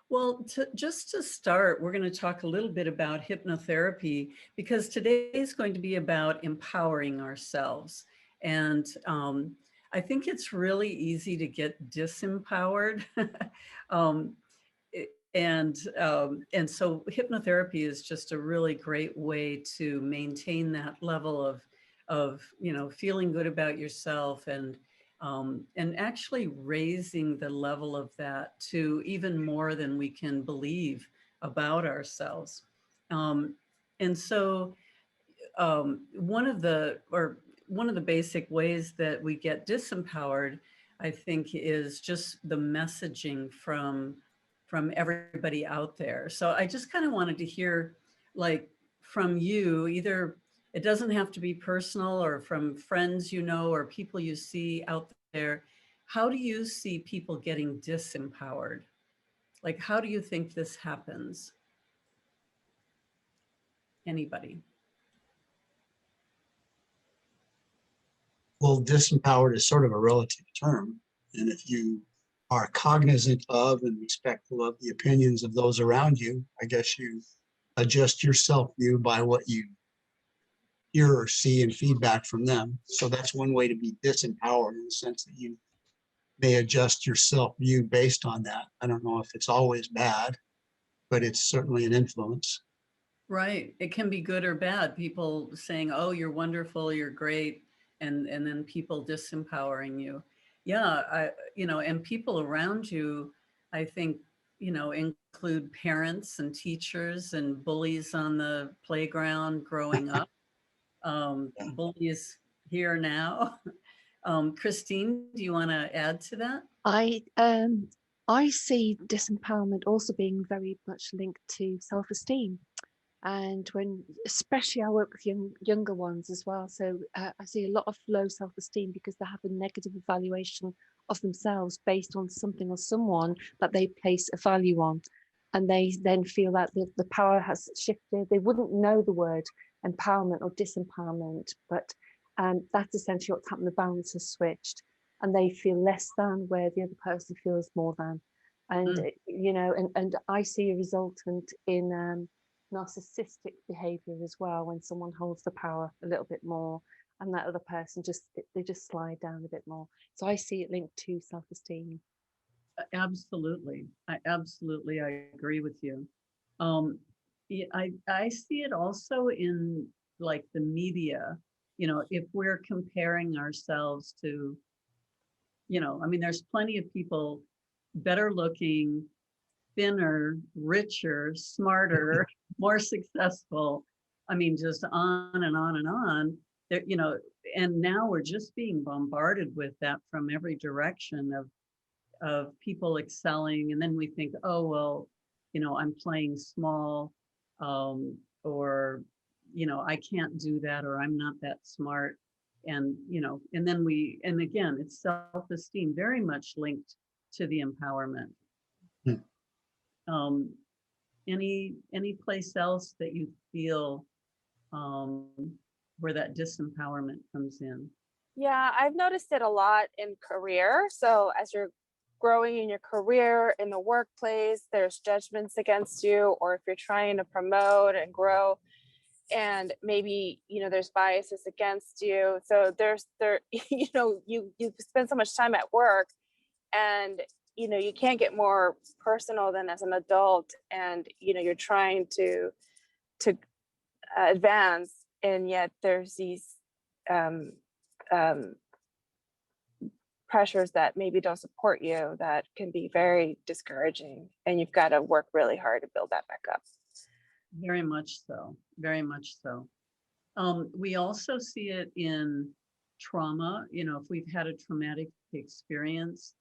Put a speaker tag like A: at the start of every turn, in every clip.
A: Well, just to start, we're going to talk a little bit about hypnotherapy because today is going to be about empowering ourselves. And I think it's really easy to get disempowered. um, and so hypnotherapy is just a really great way to maintain that level of feeling good about yourself and actually raising the level of that to even more than we can believe about ourselves. Um, and so one of the basic ways that we get disempowered, I think, is just the messaging from everybody out there. So I just kind of wanted to hear, like, from you, either it doesn't have to be personal or from friends you know or people you see out there. How do you see people getting disempowered? Like, how do you think this happens? Anybody?
B: Well, disempowered is sort of a relative term. And if you are cognizant of and respectful of the opinions of those around you, I guess you adjust your self view by what you hear or see and feedback from them. So that's one way to be disempowered in the sense that you may adjust your self view based on that. I don't know if it's always bad, but it's certainly an influence.
A: Right. It can be good or bad. People saying, "Oh, you're wonderful, you're great," and then people disempowering you. Yeah, and people around you, I think, include parents and teachers and bullies on the playground growing up.
B: Yeah.
A: Bullies here now. Christine, do you want to add to that?
C: I um I see disempowerment also being very much linked to self-esteem. And when, especially, I work with younger ones as well, so I see a lot of low self-esteem because they have a negative evaluation of themselves based on something or someone that they place a value on, and they then feel that the power has shifted. They wouldn't know the word empowerment or disempowerment, but that's essentially what's happened. The balance has switched, and they feel less than where the other person feels more than. And
A: Mm.
C: and I see a resultant in narcissistic behavior as well, when someone holds the power a little bit more and that other person they just slide down a bit more. So I see it linked to self-esteem.
A: Absolutely. I agree with you. Um, yeah, I see it also in, like, the media. If we're comparing ourselves to, I mean, there's plenty of people better looking, thinner, richer, smarter, more successful. I mean, just on and on and on. There, and now we're just being bombarded with that from every direction of people excelling, and then we think, oh well, I'm playing small, or I can't do that, or I'm not that smart, and then and again, it's self-esteem very much linked to the empowerment.
B: Hmm.
A: um, any place else that you feel um, where that disempowerment comes in?
D: Yeah, I've noticed it a lot in career. So as you're growing in your career in the workplace, there's judgments against you, or if you're trying to promote and grow, and maybe there's biases against you. So there you spend so much time at work, and you can't get more personal than as an adult, and you're trying to advance, and yet there's these um, um, pressures that maybe don't support you, that can be very discouraging, and you've got to work really hard to build that back up.
A: Very much so. Very much so. We also see it in trauma. If we've had a traumatic experience,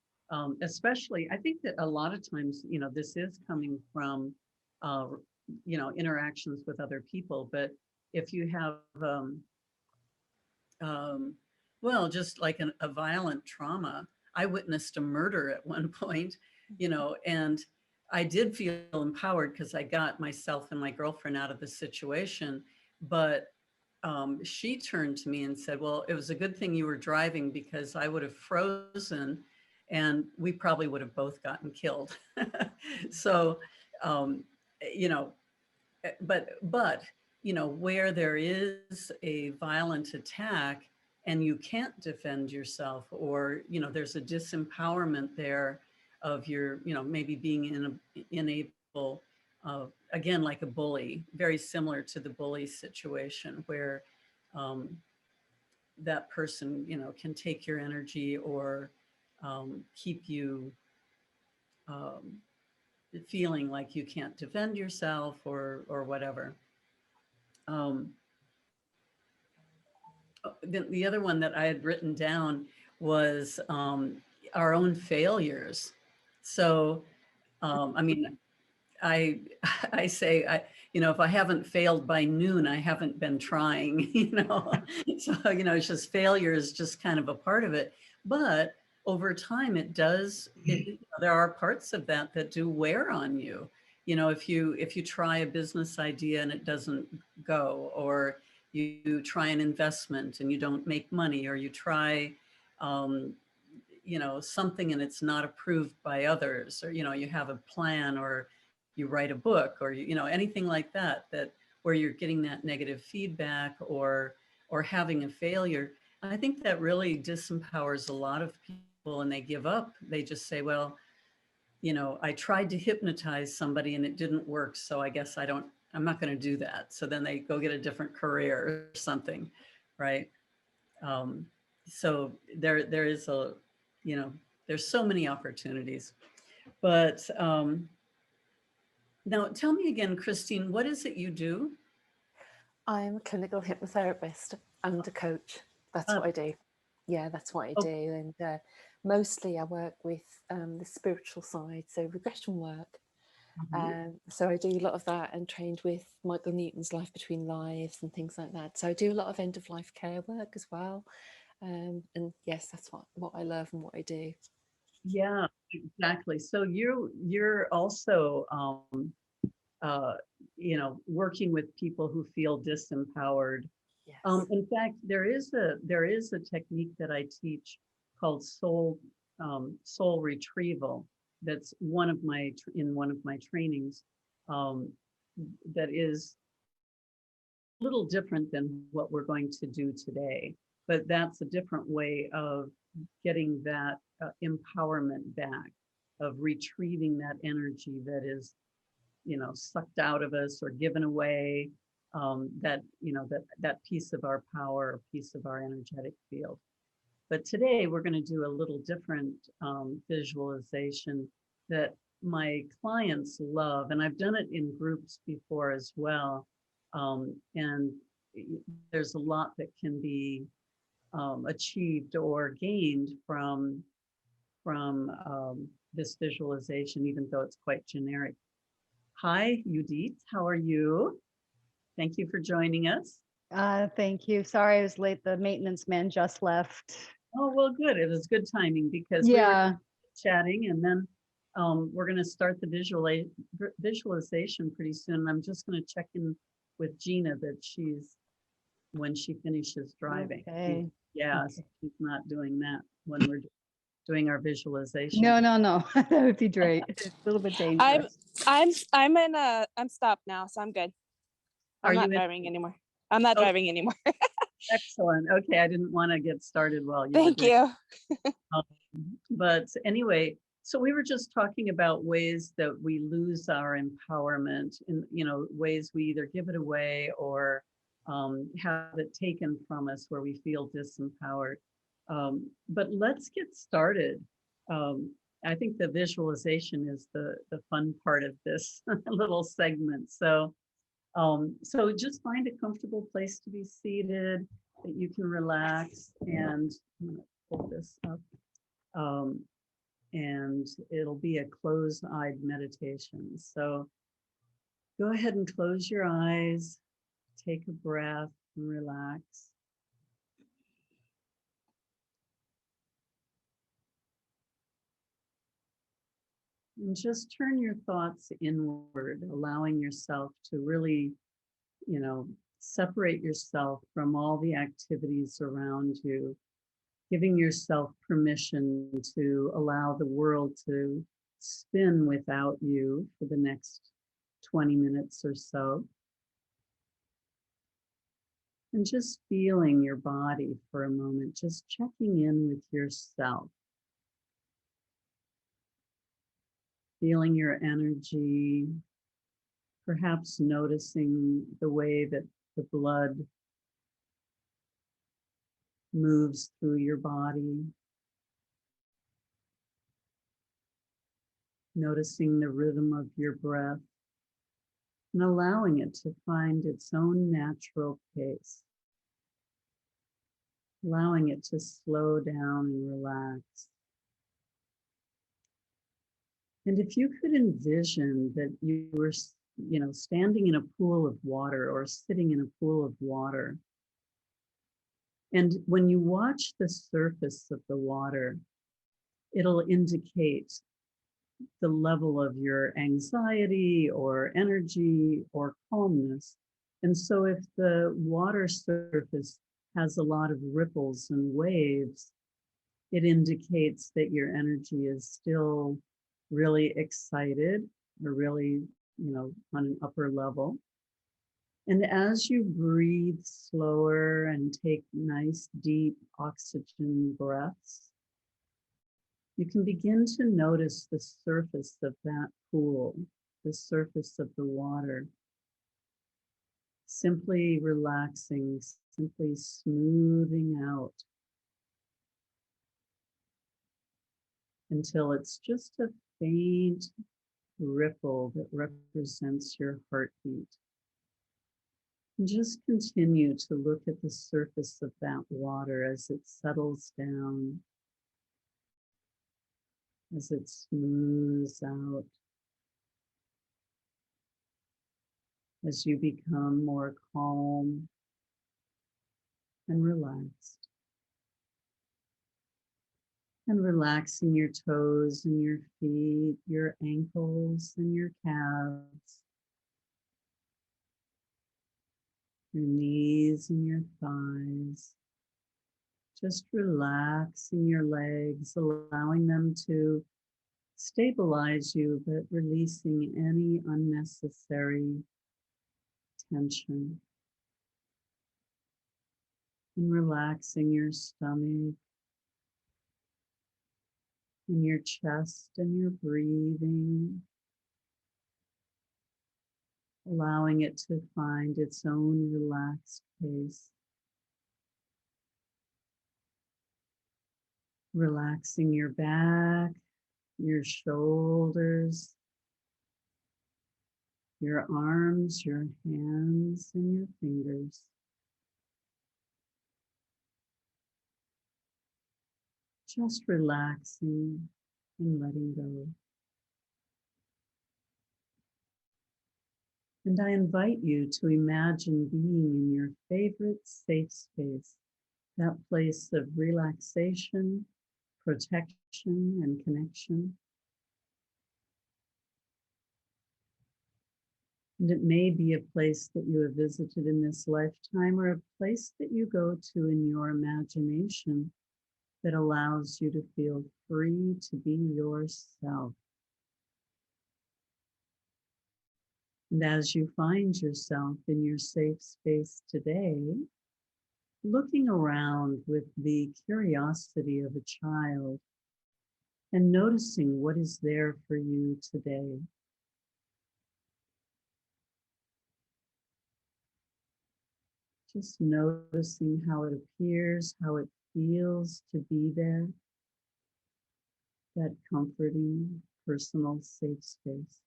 A: especially, I think that a lot of times, this is coming from, uh, interactions with other people. But if you have, um, well, just like a violent trauma, I witnessed a murder at one point, and I did feel empowered because I got myself and my girlfriend out of the situation. But she turned to me and said, "Well, it was a good thing you were driving because I would have frozen and we probably would have both gotten killed. So, um, you know, but where there is a violent attack and you can't defend yourself, or there's a disempowerment there of your maybe being unable, again, like a bully, very similar to the bully situation, where um, that person can take your energy, or keep you um, feeling like you can't defend yourself, or whatever. Um, the other one that I had written down was our own failures. So, I mean, I I say, if I haven't failed by noon, I haven't been trying. So it's just, failure is just kind of a part of it. But over time, it does. There are parts of that that do wear on you. If you try a business idea and it doesn't go, or you try an investment and you don't make money, or you try um, something and it's not approved by others, or you have a plan, or you write a book, or anything like that, where you're getting that negative feedback, or having a failure. I think that really disempowers a lot of people, and they give up. They just say, well, I tried to hypnotize somebody and it didn't work, so I guess I'm not going to do that. So then they go get a different career or something, right? Um, so there is there's so many opportunities. But now tell me again, Christine, what is it you do?
C: I'm a clinical hypnotherapist and a coach. That's what I do. Yeah, that's what I do. And mostly I work with the spiritual side, so regression work. So I do a lot of that, and trained with Michael Newton's Life Between Lives and things like that. So I do a lot of end of life care work as well. And yes, that's what I love and what I do.
A: Yeah, exactly. So you're also uh, working with people who feel disempowered.
C: Yes.
A: In fact, there is a technique that I teach called soul retrieval. That's in one of my trainings. Um, that is a little different than what we're going to do today, but that's a different way of getting that empowerment back, of retrieving that energy that is sucked out of us or given away, that piece of our power, piece of our energetic field. But today we're going to do a little different visualization that my clients love, and I've done it in groups before as well. And there's a lot that can be achieved or gained from this visualization, even though it's quite generic. Hi, Judith. How are you? Thank you for joining us.
E: Thank you. Sorry I was late. The maintenance man just left.
A: Oh, well, good. It was good timing, because we were
E: Yeah.
A: chatting, and then we're going to start the visualization pretty soon. I'm just going to check in with Gina that when she finishes driving.
E: Okay.
A: Yeah, so she's not doing that when we're doing our visualization.
E: No. That would be great. It's a little bit dangerous.
D: I'm stopped now, so I'm good. I'm not driving anymore. I'm not driving anymore.
A: Excellent. Okay, I didn't want to get started while you
D: Thank you.
A: But anyway, so we were just talking about ways that we lose our empowerment, in ways we either give it away or have it taken from us, where we feel disempowered. But let's get started. I think the visualization is the fun part of this little segment. So just find a comfortable place to be seated, that you can relax, and I'm going to pull this up. And it'll be a closed-eyed meditation. So go ahead and close your eyes, take a breath, and relax. And just turn your thoughts inward, allowing yourself to really, separate yourself from all the activities around you, giving yourself permission to allow the world to spin without you for the next 20 minutes or so. And just feeling your body for a moment, just checking in with yourself. Feeling your energy, perhaps noticing the way that the blood moves through your body. Noticing the rhythm of your breath and allowing it to find its own natural pace. Allowing it to slow down and relax. And if you could envision that you were, standing in a pool of water or sitting in a pool of water, and when you watch the surface of the water, it'll indicate the level of your anxiety or energy or calmness. And so if the water surface has a lot of ripples and waves, it indicates that your energy is still really excited or really, on an upper level. And as you breathe slower and take nice, deep oxygen breaths, you can begin to notice the surface of that pool, the surface of the water. Simply relaxing, simply smoothing out until it's just a faint ripple that represents your heartbeat. And just continue to look at the surface of that water as it settles down, as it smooths out, as you become more calm and relaxed. And relaxing your toes and your feet, your ankles and your calves, your knees and your thighs. Just relaxing your legs, allowing them to stabilize you, but releasing any unnecessary tension. And relaxing your stomach and your chest and your breathing, allowing it to find its own relaxed pace. Relaxing your back, your shoulders, your arms, your hands, and your fingers. Just relaxing and letting go. And I invite you to imagine being in your favorite safe space, that place of relaxation, protection, and connection. And it may be a place that you have visited in this lifetime or a place that you go to in your imagination that allows you to feel free to be yourself. And as you find yourself in your safe space today, looking around with the curiosity of a child and noticing what is there for you today. Just noticing how it appears, how it feels to be there, that comforting, personal, safe space.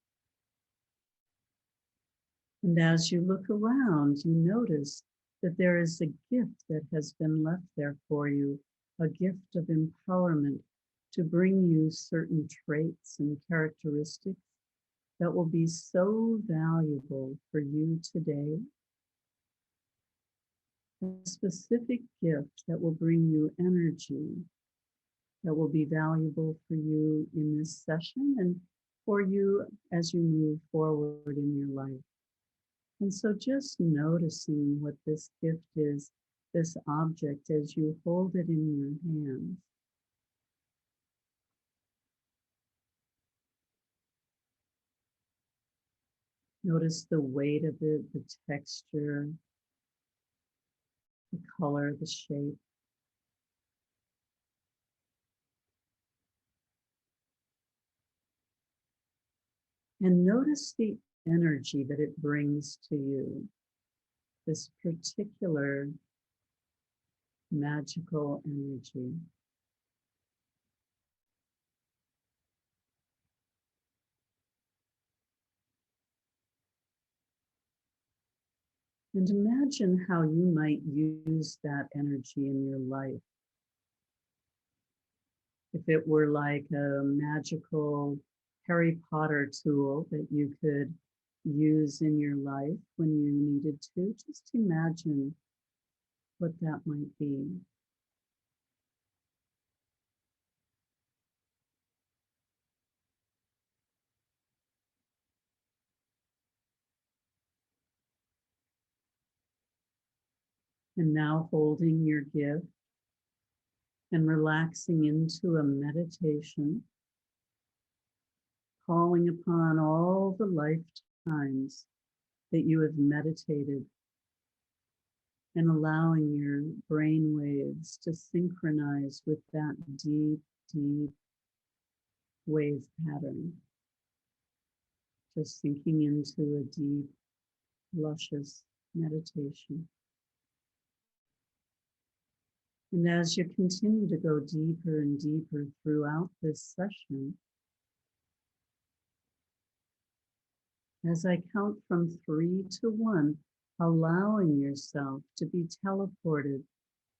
A: And as you look around, you notice that there is a gift that has been left there for you, a gift of empowerment to bring you certain traits and characteristics that will be so valuable for you today. A specific gift that will bring you energy, that will be valuable for you in this session and for you as you move forward in your life. And so just noticing what this gift is this object as you hold it in your hands. Notice the weight of it, the texture, the color, the shape. And notice the energy that it brings to you, this particular magical energy. And imagine how you might use that energy in your life. If it were like a magical Harry Potter tool that you could use in your life when you needed to, just imagine what that might be. And now holding your gift and relaxing into a meditation, calling upon all the lifetimes that you have meditated and allowing your brain waves to synchronize with that deep, deep wave pattern. Just sinking into a deep, luscious meditation. And as you continue to go deeper and deeper throughout this session, as I count from 3 to 1, allowing yourself to be teleported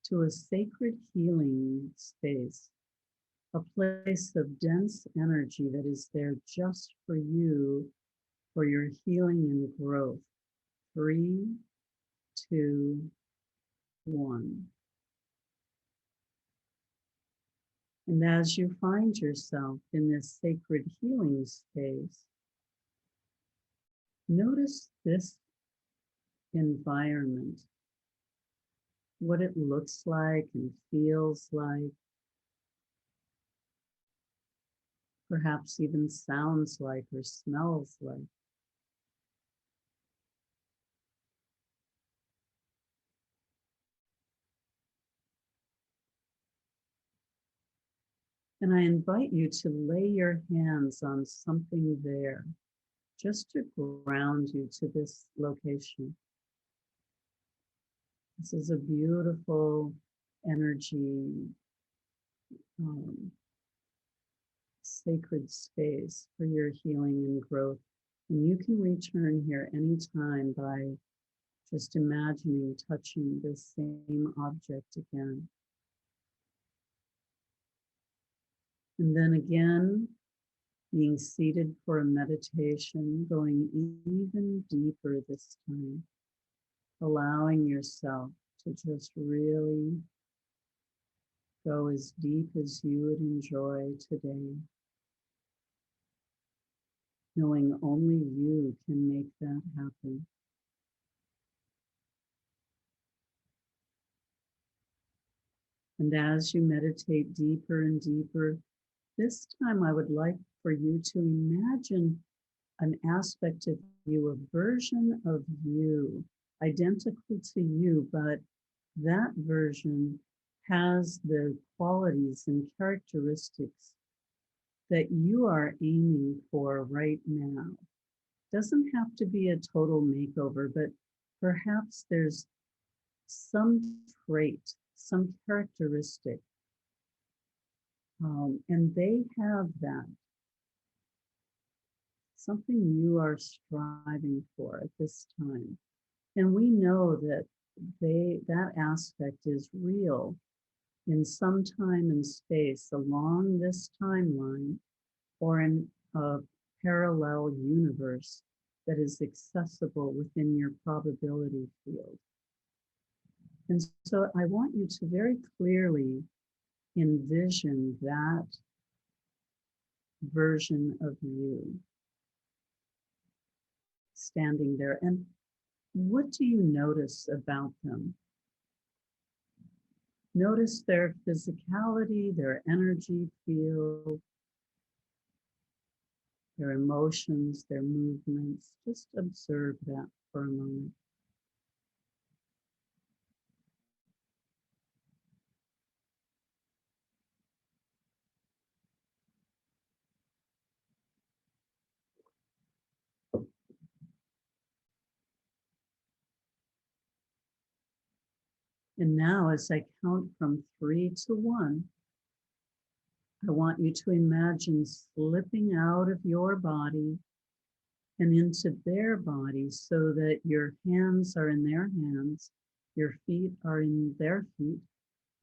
A: to a sacred healing space, a place of dense energy that is there just for you, for your healing and growth. 3, 2, 1. And as you find yourself in this sacred healing space, notice this environment, what it looks like and feels like, perhaps even sounds like or smells like. And I invite you to lay your hands on something there, just to ground you to this location. This is a beautiful energy, sacred space for your healing and growth. And you can return here anytime by just imagining touching this same object again. And then again, being seated for a meditation, going even deeper this time, allowing yourself to just really go as deep as you would enjoy today, knowing only you can make that happen. And as you meditate deeper and deeper, this time I would like for you to imagine an aspect of you, a version of you, identical to you, but that version has the qualities and characteristics that you are aiming for right now. Doesn't have to be a total makeover, but perhaps there's some trait, some characteristic, and they have that, something you are striving for at this time. And we know that that aspect is real in some time and space along this timeline or in a parallel universe that is accessible within your probability field. And so I want you to very clearly envision that version of you standing there. And what do you notice about them? Notice their physicality, their energy field, their emotions, their movements. Just observe that for a moment. And now, as I count from 3 to 1, I want you to imagine slipping out of your body and into their body so that your hands are in their hands, your feet are in their feet,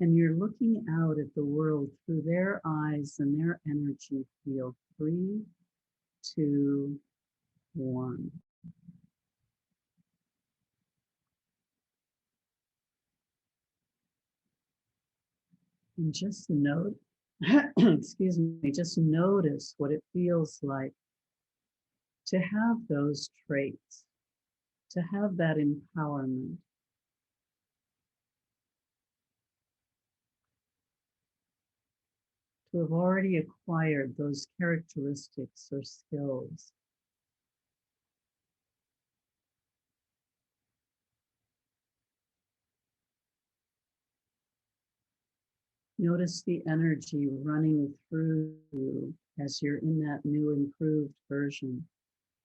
A: and you're looking out at the world through their eyes and their energy field. 3, 2, 1. And just note, excuse me, just notice what it feels like to have those traits, to have that empowerment. To have already acquired those characteristics or skills. Notice the energy running through you as you're in that new improved version.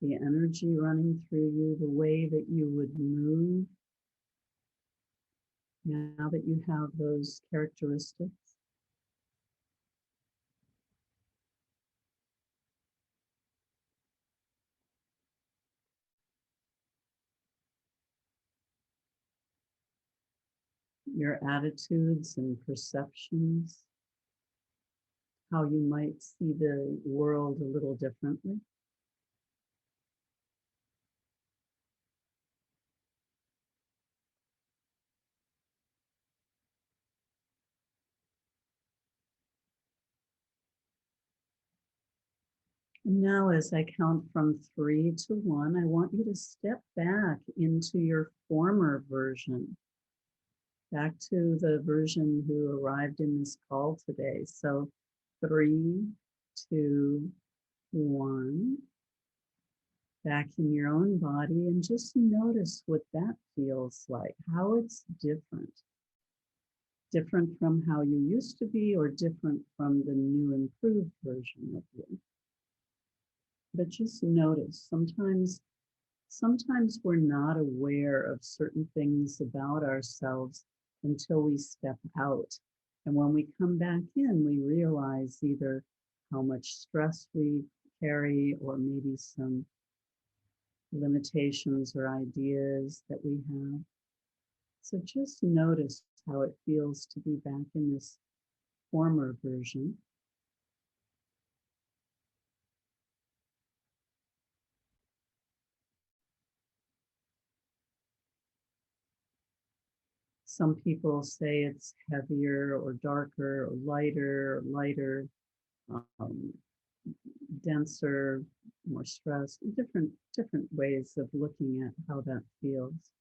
A: The energy running through you, the way that you would move now that you have those characteristics. Your attitudes and perceptions, how you might see the world a little differently. And now, as I count from 3 to 1, I want you to step back into your former version, back to the version who arrived in this call today. So 3, 2, 1, back in your own body, and just notice what that feels like, how it's different. Different from how you used to be, or different from the new improved version of you. But just notice, sometimes we're not aware of certain things about ourselves until we step out. And when we come back in, we realize either how much stress we carry, or maybe some limitations or ideas that we have. So just notice how it feels to be back in this former version. Some people say it's heavier or darker or lighter, um, denser, more stress, different ways of looking at how that feels.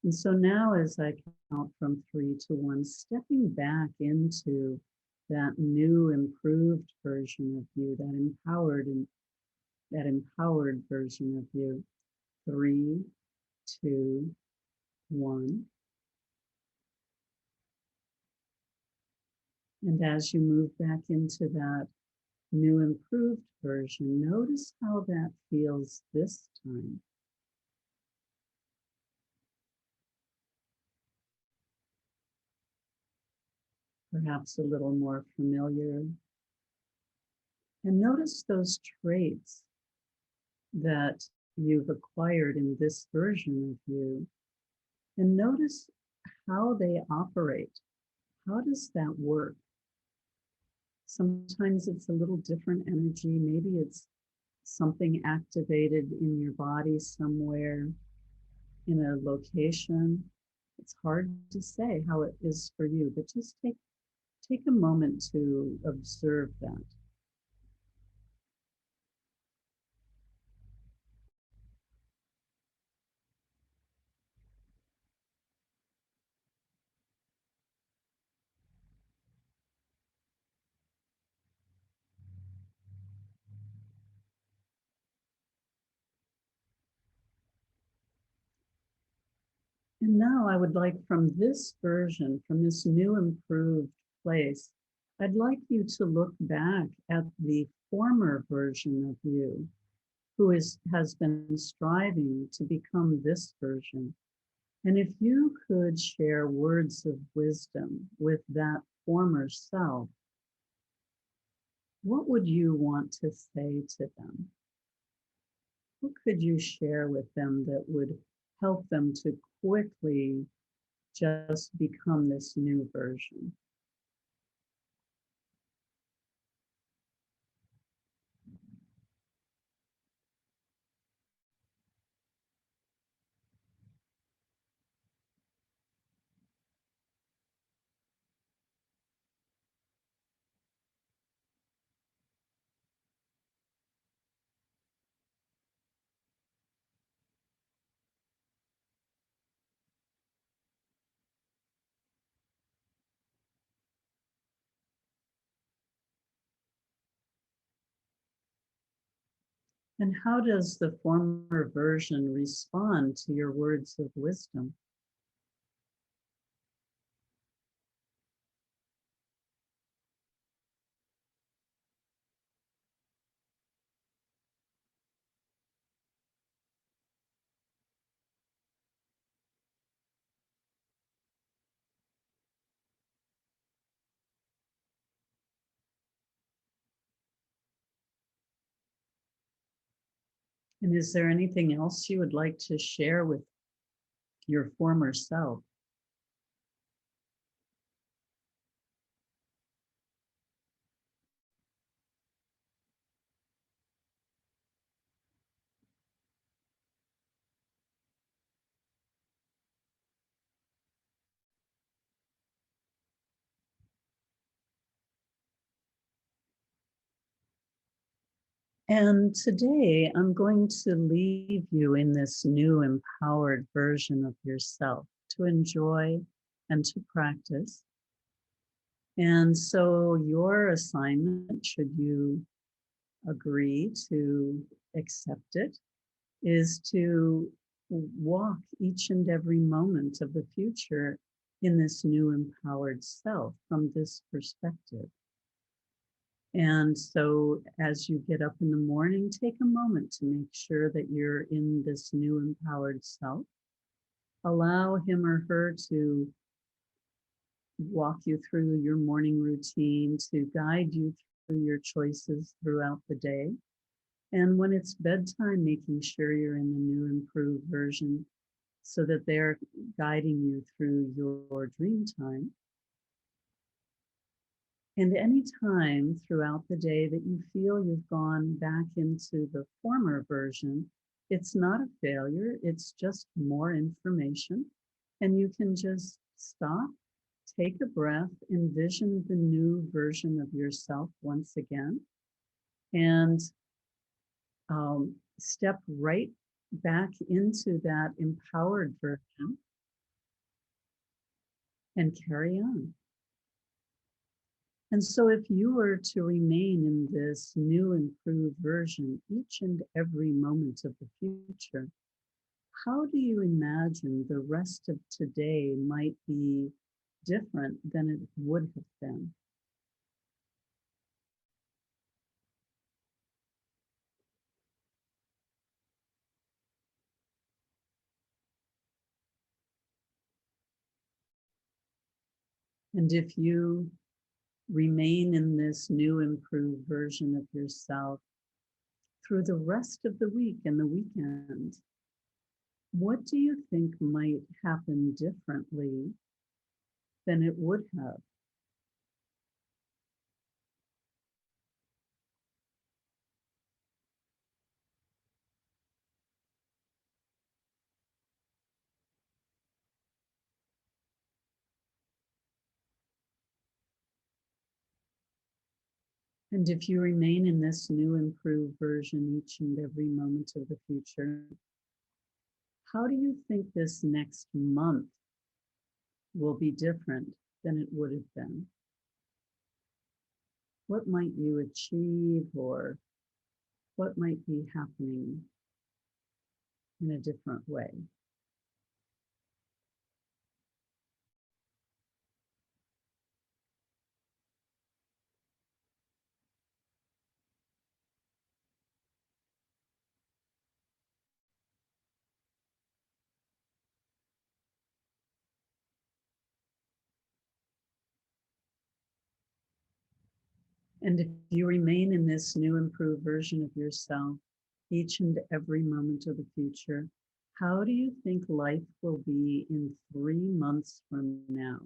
A: And so now, as I count from 3 to 1, stepping back into that new improved version of you, that empowered version of you. 3, 2, 1. And as you move back into that new improved version, notice how that feels this time. Perhaps a little more familiar. And notice those traits that you've acquired in this version of you. And notice how they operate. How does that work? Sometimes it's a little different energy. Maybe it's something activated in your body somewhere in a location. It's hard to say how it is for you, but just take a moment to observe that. And now I would like from this version, from this new improved place, I'd like you to look back at the former version of you who has been striving to become this version. And if you could share words of wisdom with that former self, what would you want to say to them? What could you share with them that would help them to quickly just become this new version? And how does the former version respond to your words of wisdom? And is there anything else you would like to share with your former self? And today I'm going to leave you in this new empowered version of yourself to enjoy and to practice. And so your assignment, should you agree to accept it, is to walk each and every moment of the future in this new empowered self from this perspective. And so as you get up in the morning, take a moment to make sure that you're in this new empowered self. Allow him or her to walk you through your morning routine, to guide you through your choices throughout the day. And when it's bedtime, making sure you're in the new improved version so that they're guiding you through your dream time. And any time throughout the day that you feel you've gone back into the former version, it's not a failure, it's just more information. And you can just stop, take a breath, envision the new version of yourself once again, and step right back into that empowered version and carry on. And so if you were to remain in this new improved version each and every moment of the future, how do you imagine the rest of today might be different than it would have been? And if you remain in this new improved version of yourself through the rest of the week and the weekend, what do you think might happen differently than it would have? And if you remain in this new improved version each and every moment of the future, how do you think this next month will be different than it would have been? What might you achieve, or what might be happening in a different way? And if you remain in this new improved version of yourself each and every moment of the future, how do you think life will be in 3 months from now,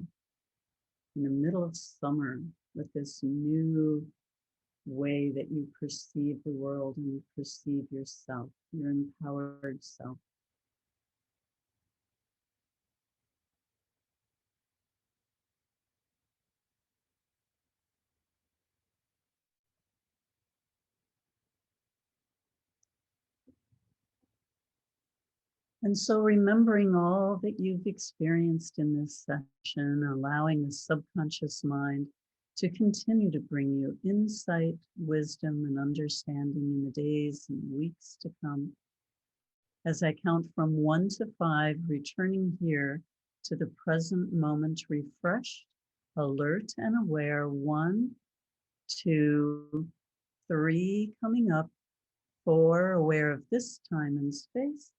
A: in the middle of summer, with this new way that you perceive the world and you perceive yourself, your empowered self? And so remembering all that you've experienced in this session, allowing the subconscious mind to continue to bring you insight, wisdom, and understanding in the days and weeks to come. As I count from 1 to 5, returning here to the present moment, refreshed, alert, and aware. 1, 2, 3, coming up. 4, aware of this time and space.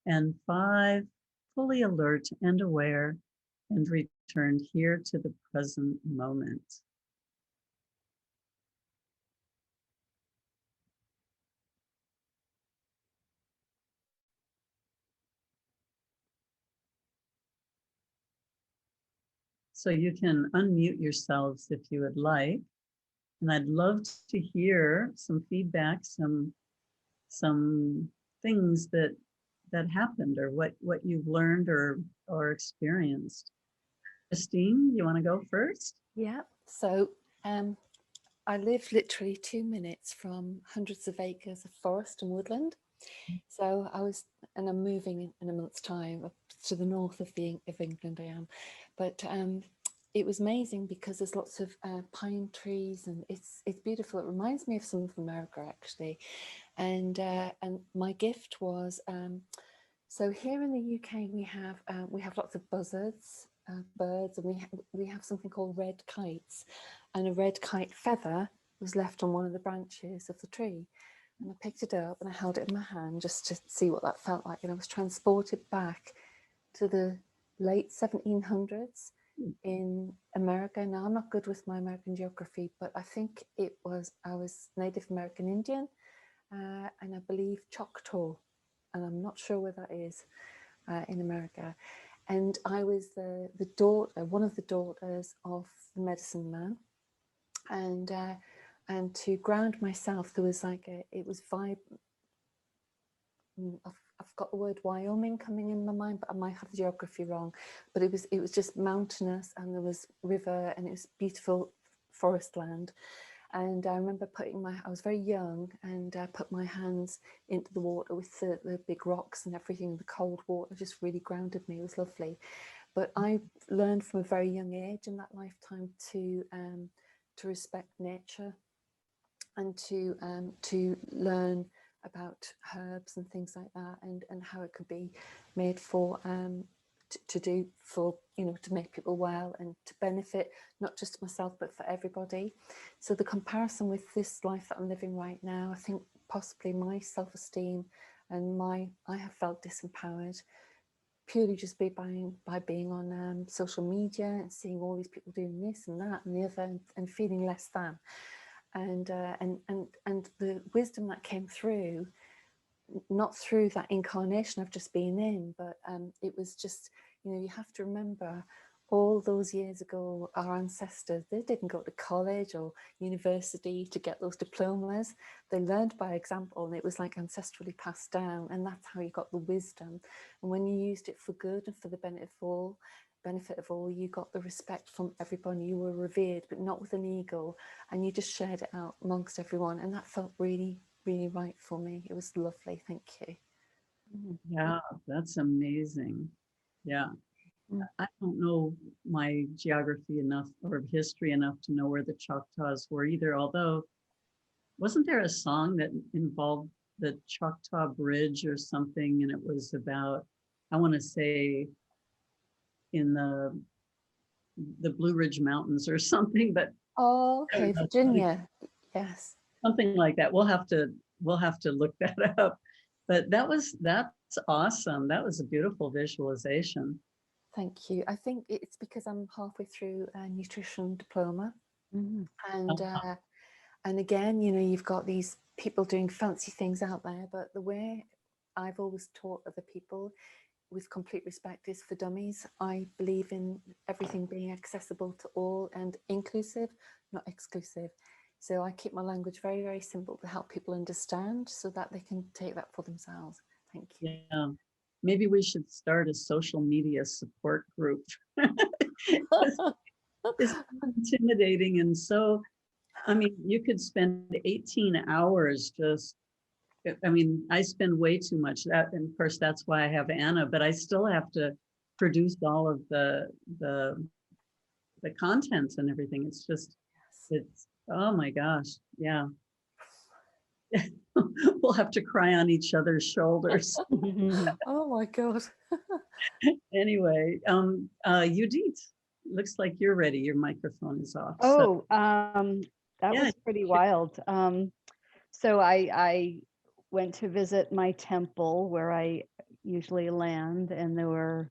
A: And 5, fully alert and aware and returned here to the present moment. So you can unmute yourselves if you would like. And I'd love to hear some feedback, some things that happened, or what you've learned or experienced. Christine, you want to go first?
C: Yeah. So I live literally 2 minutes from hundreds of acres of forest and woodland. So I'm moving in a month's time up to the north of England. I am, but it was amazing because there's lots of pine trees and it's beautiful. It reminds me of some of America actually, and my gift was so here in the UK we have lots of buzzards, birds, and we have something called red kites, and a red kite feather was left on one of the branches of the tree. And I picked it up and I held it in my hand just to see what that felt like. And I was transported back to the late 1700s in America. Now, I'm not good with my American geography, but I think I was Native American Indian, and I believe Choctaw, and I'm not sure where that is in America. And I was the daughter, one of the daughters of the medicine man, and to ground myself, there was like I've got the word Wyoming coming in my mind, but I might have the geography wrong. But it was just mountainous, and there was river, and it was beautiful forest land. And I remember I was very young, and I put my hands into the water with the big rocks and everything. The cold water just really grounded me. It was lovely. But I learned from a very young age in that lifetime to respect nature, and to learn about herbs and things like that, and how it could be made for to make people well and to benefit not just myself but for everybody. So the comparison with this life that I'm living right now, I think possibly my self-esteem and I have felt disempowered purely just by being on social media and seeing all these people doing this and that and the other, and feeling less than. And the wisdom that came through, not through that incarnation I've just been in, but it was just, you have to remember all those years ago, our ancestors, they didn't go to college or university to get those diplomas. They learned by example, and it was like ancestrally passed down, and that's how you got the wisdom. And when you used it for good and for the benefit of all, you got the respect from everybody. You were revered, but not with an ego, and you just shared it out amongst everyone, and that felt really, really right for me. It was lovely. Thank you.
A: Yeah, that's amazing. Yeah. I don't know my geography enough or history enough to know where the Choctaws were either, although wasn't there a song that involved the Choctaw Bridge or something, and it was about, I want to say, in the Blue Ridge Mountains or something, but
C: Oh, okay, Virginia. Yes.
A: something like that. We'll have to look that up. But that's awesome. That was a beautiful visualization.
C: Thank you. I think it's because I'm halfway through a nutrition diploma,
E: Mhm.
C: and And again, you know, you've got these people doing fancy things out there, but the way I've always taught other people, with complete respect, is for dummies. I believe in everything being accessible to all and inclusive, not exclusive. So I keep my language very, very simple to help people understand so that they can take that for themselves. Thank you.
A: Yeah. Maybe we should start a social media support group. It's intimidating, and so, I mean, you could spend 18 hours just, I mean, I spend way too much, that, and of course that's why I have Anna, but I still have to produce all of the content and everything. It's just, it's, oh my gosh, yeah. We'll have to cry on each other's shoulders.
C: Oh my God.
A: Anyway, Judith, looks like you're ready. Your microphone is off. So,
E: That
A: yeah,
E: was pretty wild. So I went to visit my temple where I usually land, and there were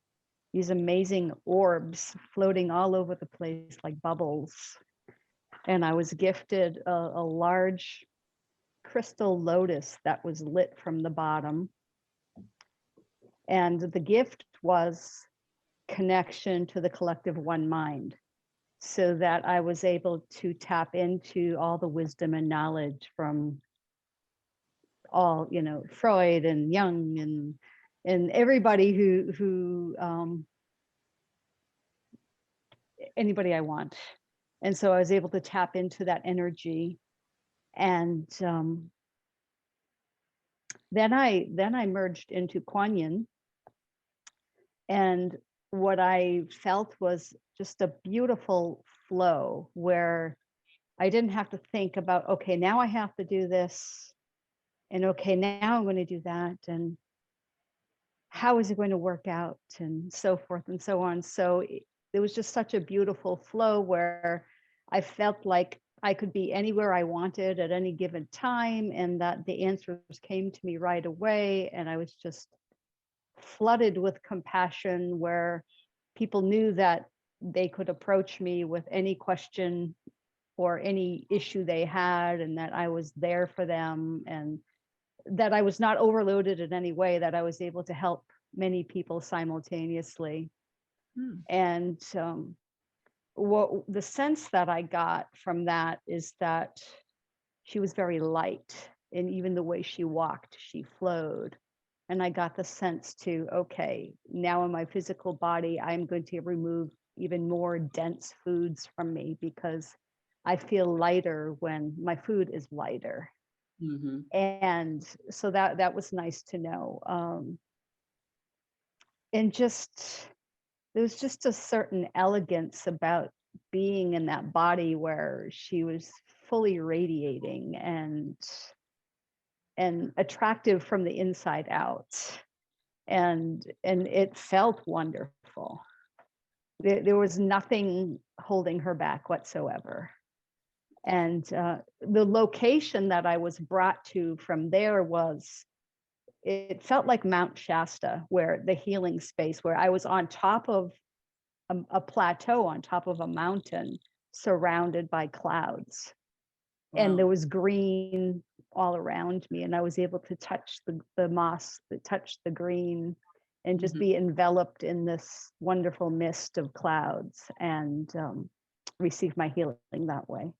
E: these amazing orbs floating all over the place like bubbles. And I was gifted a large crystal lotus that was lit from the bottom. And the gift was connection to the collective one mind, so that I was able to tap into all the wisdom and knowledge from all, you know, Freud and Jung and everybody who anybody I want. And so I was able to tap into that energy. And then I merged into Kuan Yin, and what I felt was just a beautiful flow where I didn't have to think about, okay, now I have to do this, and okay, now I'm going to do that, and how is it going to work out, and so forth and so on. So it was just such a beautiful flow where I felt like I could be anywhere I wanted at any given time, and that the answers came to me right away. And I was just flooded with compassion, where people knew that they could approach me with any question or any issue they had, and that I was there for them, and that I was not overloaded in any way, that I was able to help many people simultaneously. And what the sense that I got from that is that she was very light, and even the way she walked, she flowed. And I got the sense to, okay, now in my physical body, I'm going to remove even more dense foods from me, because I feel lighter when my food is lighter.
A: mm-hmm.
E: And so that was nice to know. And just, there was just a certain elegance about being in that body where she was fully radiating and attractive from the inside out. And it felt wonderful. There was nothing holding her back whatsoever. And the location that I was brought to from there was, it felt like Mount Shasta, where the healing space, where I was on top of a plateau, on top of a mountain, surrounded by clouds.
A: Wow.
E: And there was green all around me, and I was able to touch the moss, touch the green, and just be enveloped in this wonderful mist of clouds, and receive my healing that way.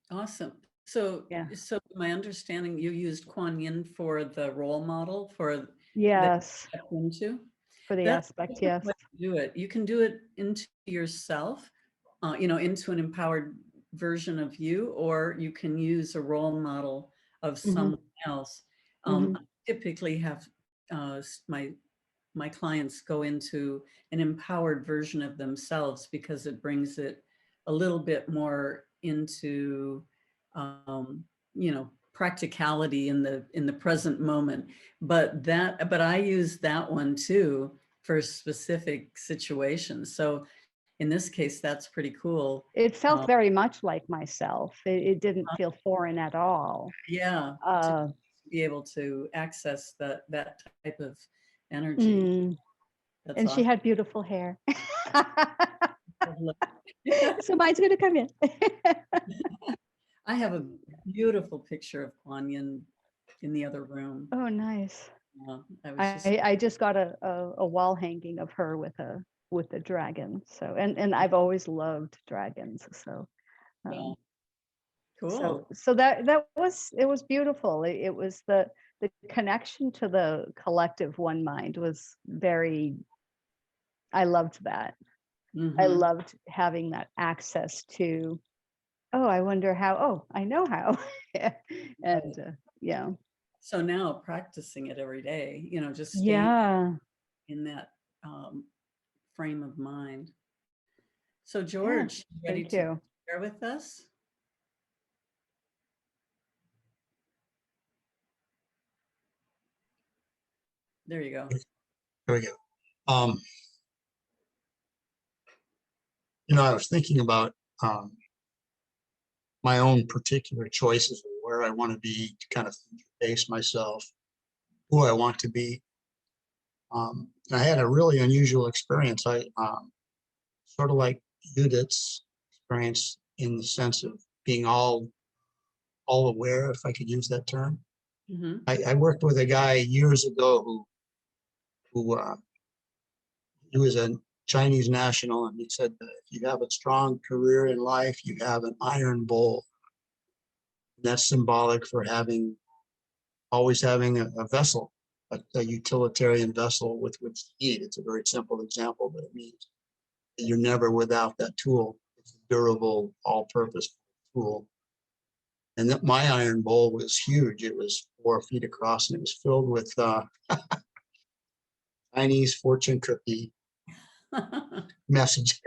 A: Awesome. So,
E: Yeah.
A: so my understanding, you used Kuan Yin for the role model for
E: Yes,
A: step into.
E: for the
A: That's
E: aspect,
A: a
E: yes.
A: way to do it. You can do it into yourself, you know, into an empowered version of you, or you can use a role model of someone else. I typically have my clients go into an empowered version of themselves, because it brings it a little bit more into you know, practicality in the present moment. But I use that one too for specific situations. So in this case, that's pretty cool.
E: It felt very much like myself. It didn't feel foreign at all.
A: Yeah, to be able to access that type of energy. That's
E: And she
A: awesome.
E: had beautiful hair. So mine's going to come in.
A: I have a beautiful picture of Kuan Yin in the other room.
E: Oh, nice.
A: I was just,
E: I just got a wall hanging of her with a dragon. So and I've always loved dragons. So
A: yeah,
E: so
A: cool.
E: that was, it was beautiful. It was the connection to the collective one mind was very, I loved that. I
A: Mhm.
E: loved having that access to, oh, I wonder how, oh, I know how. And yeah.
A: So now practicing it every day, just staying
E: Yeah.
A: in that frame of mind. So
E: Yeah.
A: George, you ready
E: Thank
A: to
E: you.
A: share with us? There you go.
B: There we go. Um, I was thinking about um, my own particular choices of where I want to be to kind of face myself, who I want to be. I had a really unusual experience. I sort of like Judith's experience in the sense of being all aware, if I could use that term.
A: Hmm.
B: I worked with a guy years ago who he was a Chinese national, and he said that if you have a strong career in life, you have an iron bowl. And that's symbolic for always having a vessel, a utilitarian vessel with which to eat. It's a very simple example, but it means that you're never without that tool. It's a durable, all-purpose tool. And that my iron bowl was huge. It was 4 feet across, and it was filled with Chinese fortune cookie messages.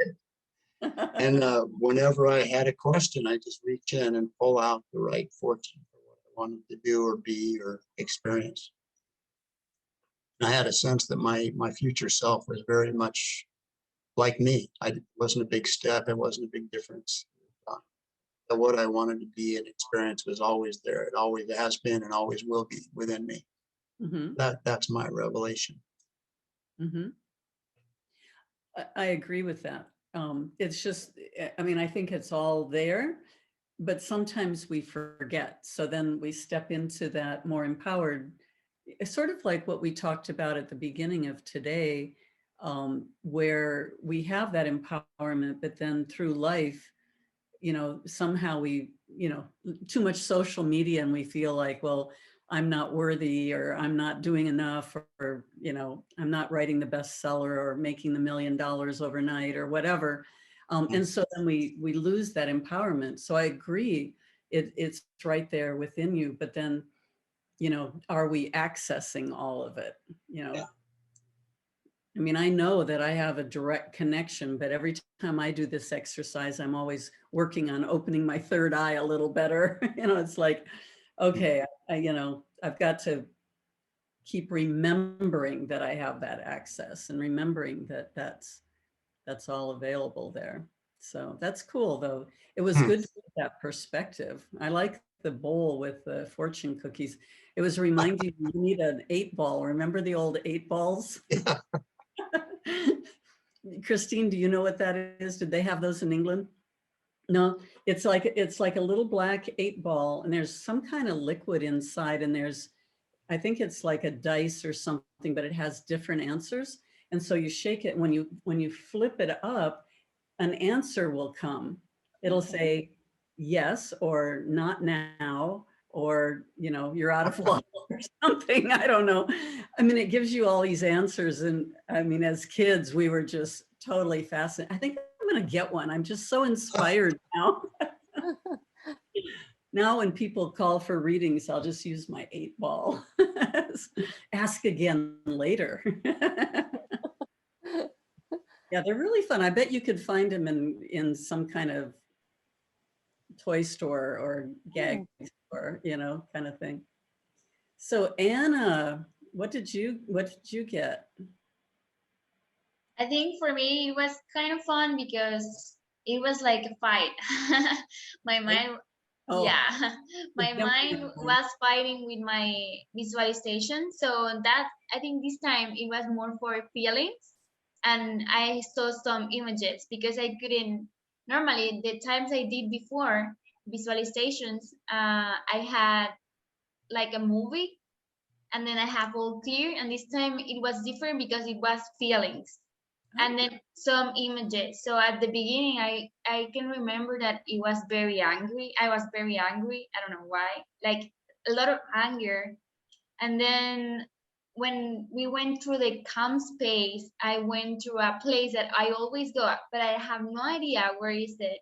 B: And whenever I had a question, I just reach in and pull out the right fortune for what I wanted to do or be or experience. And I had a sense that my future self was very much like me. It wasn't a big step. It wasn't a big difference. That what I wanted to be and experience was always there. It always has been and always will be within me.
A: Hmm.
B: That's my revelation.
A: Hmm. I agree with that. It's just, I mean, I think it's all there, but sometimes we forget. So then we step into that more empowered, it's sort of like what we talked about at the beginning of today, where we have that empowerment, but then through life, somehow we, too much social media and we feel like, well, I'm not worthy or I'm not doing enough or I'm not writing the bestseller or making the $1 million overnight or whatever. And so then we lose that empowerment. So I agree, it's right there within you, but then, are we accessing all of it?
B: Yeah.
A: I mean, I know that I have a direct connection, but every time I do this exercise, I'm always working on opening my third eye a little better. It's like, okay, I've got to keep remembering that I have that access and remembering that that's all available there. So that's cool, though. It was
B: Hmm.
A: good to get that perspective. I like the bowl with the fortune cookies. It was reminding me you need an 8-ball. Remember the old 8 balls?
B: Yeah.
A: Christine, do you know what that is? Did they have those in England? No, it's like a little black 8-ball, and there's some kind of liquid inside, and I think it's like a dice or something, but it has different answers. And so you shake it when you flip it up, an answer will come. It'll say yes or not now, or you're out of luck or something. I don't know. I mean, it gives you all these answers. And I mean, as kids, we were just totally fascinated. I think I'm going to get one. I'm just so inspired now. Now, when people call for readings, I'll just use my 8-ball. Ask again later. Yeah, they're really fun. I bet you could find them in some kind of toy store or gag store, kind of thing. So Anna, what did you get?
F: I think for me it was kind of fun because it was like a fight. My mind,
A: Oh,
F: yeah, my
A: jump
F: mind
A: in.
F: was fighting with my visualization. So that I think this time it was more for feelings, and I saw some images because I couldn't. Normally, the times I did before, visualizations, I had like a movie, and then I have all clear, and this time it was different because it was feelings and then some images. So at the beginning, I can remember that it was very angry. I was very angry. I don't know why, like a lot of anger. And then when we went through the calm space, I went to a place that I always go, but I have no idea where is it.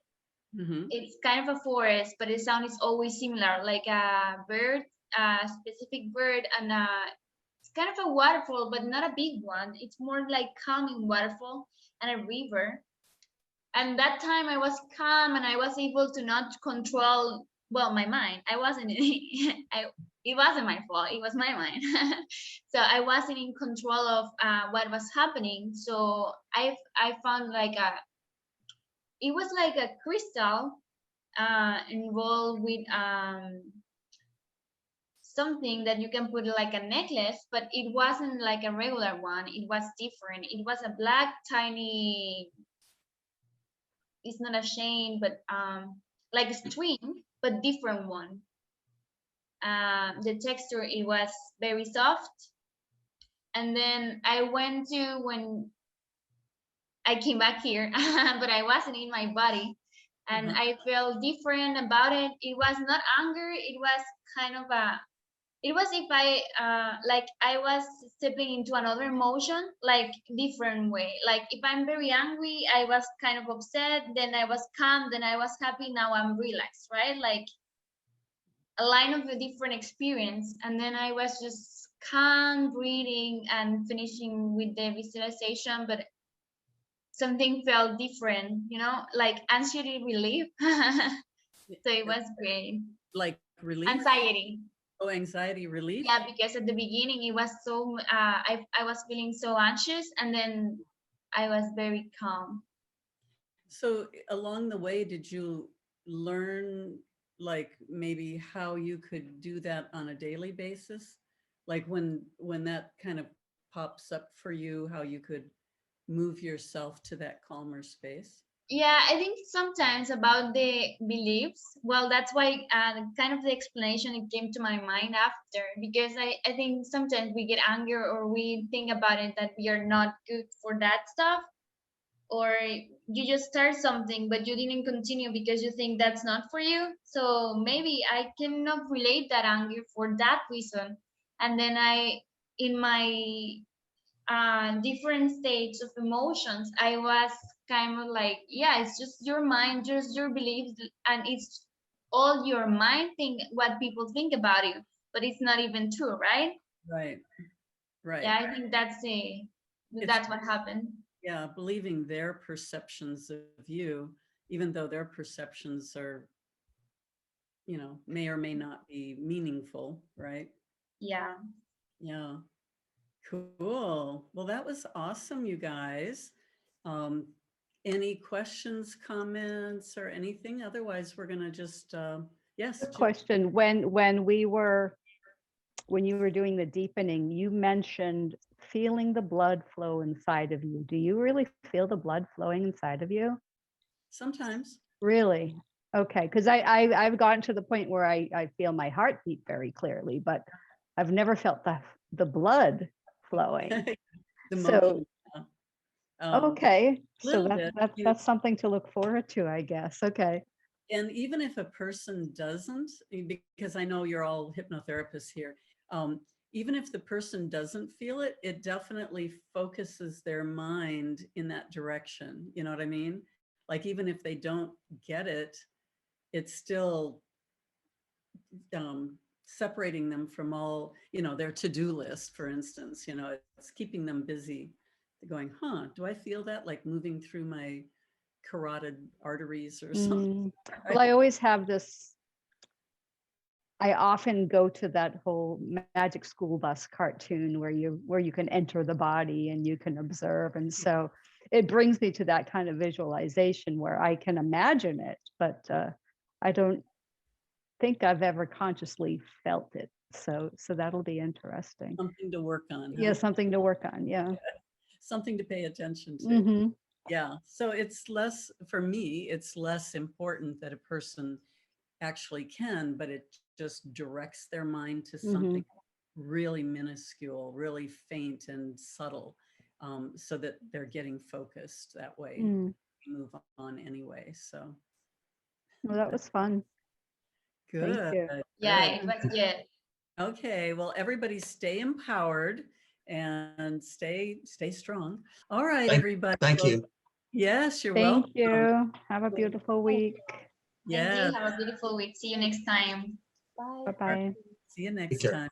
A: Mhm.
F: It's kind of a forest, but the sound is always similar, like a bird, a specific bird, and it's kind of a waterfall, but not a big one. It's more like calming waterfall and a river. And that time I was calm and I was able to not control, well, my mind. I wasn't, it wasn't my fault. It was my mind. So I wasn't in control of what was happening. So I found like it was like a crystal involved with something that you can put like a necklace, but it wasn't like a regular one. It was different. It was a black tiny, it's not a chain, but like a string, but different one. The texture, it was very soft. And then I went to, when I came back here, but I wasn't in my body. And
A: Uh-huh.
F: I felt different about it. It was not anger. It was kind of a, it was if I like I was stepping into another emotion, like different way. Like if I'm very angry, I was kind of upset, then I was calm, then I was happy, now I'm relaxed, right? Like a line of a different experience. And then I was just calm, breathing, and finishing with the visualization, but something felt different, like anxiety relief. So it was great.
A: Like relief?
F: Anxiety.
A: Oh, anxiety relief?
F: Yeah, because at the beginning it was so I was feeling so anxious, and then I was very calm.
A: So along the way, did you learn like maybe how you could do that on a daily basis? Like when that kind of pops up for you, how you could move yourself to that calmer space?
F: Yeah, I think sometimes about the beliefs. Well, that's why kind of the explanation it came to my mind after, because I think sometimes we get anger or we think about it that we are not good for that stuff, or you just start something but you didn't continue because you think that's not for you. So maybe I cannot relate that anger for that reason. And then in my different states of emotions, I was kind of like, yeah, it's just your mind, just your beliefs, and it's all your mind think what people think about you, but it's not even true, right?
A: Right, right.
F: Yeah, I think
A: It's,
F: that's what happened.
A: yeah, believing their perceptions of you, even though their perceptions are, may or may not be meaningful, right?
F: Yeah.
A: Yeah. Cool. Well, that was awesome, you guys. Um, any questions, comments, or anything? Otherwise, we're gonna just yes, Jill.
E: Question, when you were doing the deepening, you mentioned feeling the blood flow inside of you. Do you really feel the blood flowing inside of you?
A: Sometimes.
E: Really? Okay, because I've gotten to the point where I feel my heartbeat very clearly, but I've never felt the blood flowing.
A: The
E: So
A: motion. Um,
E: okay, so
A: little bit.
E: that's something to look forward to, I guess. Okay.
A: And even if a person doesn't, because I know you're all hypnotherapists here, even if the person doesn't feel it, it definitely focuses their mind in that direction. You know what I mean? Like even if they don't get it, it's still separating them from all, their to-do list, for instance. It's keeping them busy. They're going, do I feel that, like moving through my carotid arteries or something?
E: Well, I always have this, I often go to that whole magic school bus cartoon where you can enter the body and you can observe. And so it brings me to that kind of visualization where I can imagine it, but I don't think I've ever consciously felt it. So that'll be interesting.
A: Something to work on,
E: Yeah,
A: huh?
E: something to work on. Yeah.
A: Something to pay attention to.
E: Mm-hmm.
A: Yeah. So it's less, for me, it's less important that a person actually can, but it just directs their mind to
E: Mhm.
A: something really minuscule, really faint and subtle, so that they're getting focused that way.
E: Mm.
A: Move on anyway. So
E: Well, that was fun. Thank
A: good.
E: you.
F: Yeah,
A: Good.
F: it was good.
A: Okay. Well, everybody stay empowered and stay strong. All right,
B: Thank,
A: everybody.
B: thank
A: Well,
B: you.
A: yes, you're
E: Thank
A: welcome.
E: you. Have a beautiful week.
F: Thank
A: Yeah.
F: you. Have a beautiful week. See you next time.
D: Bye.
E: Bye-bye.
A: See you
B: Take
A: next
B: care.
A: time.